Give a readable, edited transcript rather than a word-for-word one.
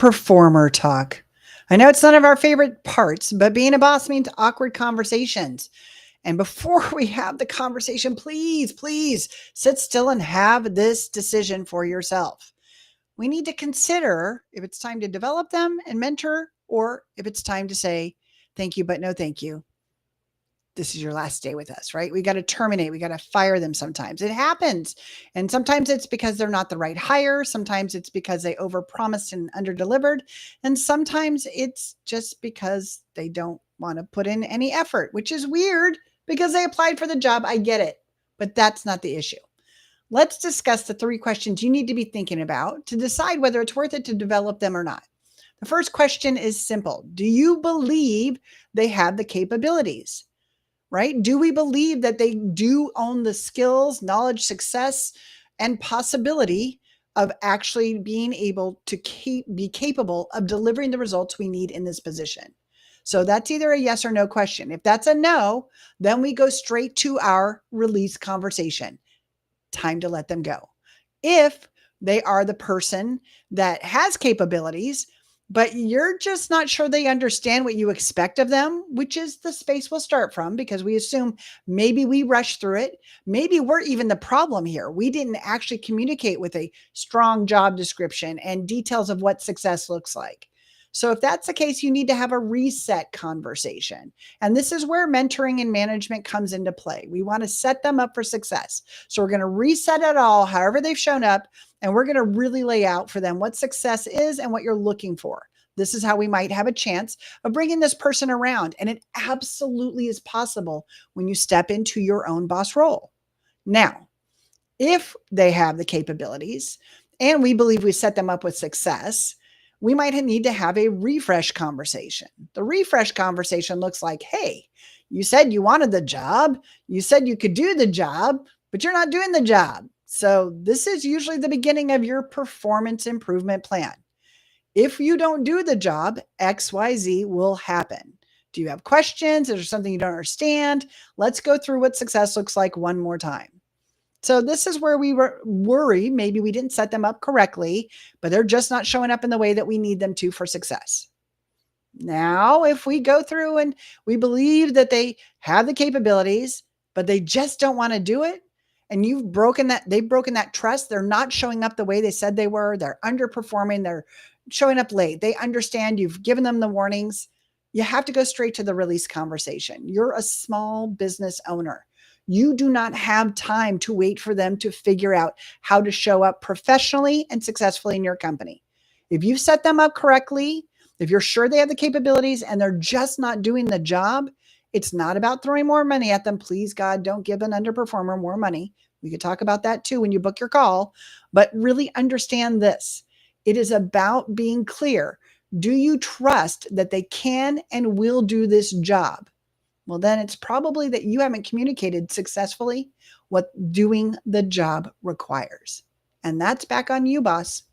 Underperformer talk. I know it's none of our favorite parts, but being a boss means awkward conversations. And before we have the conversation, please sit still and have this decision for yourself. We need to consider if it's time to develop them and mentor, or if it's time to say, thank you, but no thank you. This is your last day with us, right? We got to terminate. We got to fire them sometimes. It happens. And sometimes it's because they're not the right hire. Sometimes it's because they overpromised and underdelivered. And sometimes it's just because they don't want to put in any effort, which is weird because they applied for the job. I get it, but that's not the issue. Let's discuss the 3 questions you need to be thinking about to decide whether it's worth it to develop them or not. The first question is simple. Do you believe they have the capabilities? Right? Do we believe that they do own the skills, knowledge, success, and possibility of actually being able to be capable of delivering the results we need in this position? So that's either a yes or no question. If that's a no, then we go straight to our release conversation. Time to let them go. If they are the person that has capabilities, but you're just not sure they understand what you expect of them, which is the space we'll start from, because we assume maybe we rushed through it. Maybe we're even the problem here. We didn't actually communicate with a strong job description and details of what success looks like. So if that's the case, you need to have a reset conversation. And this is where mentoring and management comes into play. We want to set them up for success. So we're going to reset it all, however they've shown up, and we're going to really lay out for them what success is and what you're looking for. This is how we might have a chance of bringing this person around. And it absolutely is possible when you step into your own boss role. Now, if they have the capabilities and we believe we set them up with success, we might need to have a refresh conversation. The refresh conversation looks like, hey, you said you wanted the job. You said you could do the job, but you're not doing the job. So this is usually the beginning of your performance improvement plan. If you don't do the job, XYZ will happen. Do you have questions? Is there something you don't understand? Let's go through what success looks like one more time. So this is where we worry. Maybe we didn't set them up correctly, but they're just not showing up in the way that we need them to for success. Now, if we go through and we believe that they have the capabilities, but they just don't want to do it, and they've broken that trust, they're not showing up the way they said they were, they're underperforming, they're showing up late, they understand you've given them the warnings, you have to go straight to the release conversation. You're a small business owner. You do not have time to wait for them to figure out how to show up professionally and successfully in your company. If you've set them up correctly, if you're sure they have the capabilities and they're just not doing the job, it's not about throwing more money at them. Please, God, don't give an underperformer more money. We could talk about that too when you book your call, but really understand this. It is about being clear. Do you trust that they can and will do this job? Well, then it's probably that you haven't communicated successfully what doing the job requires. And that's back on you, boss.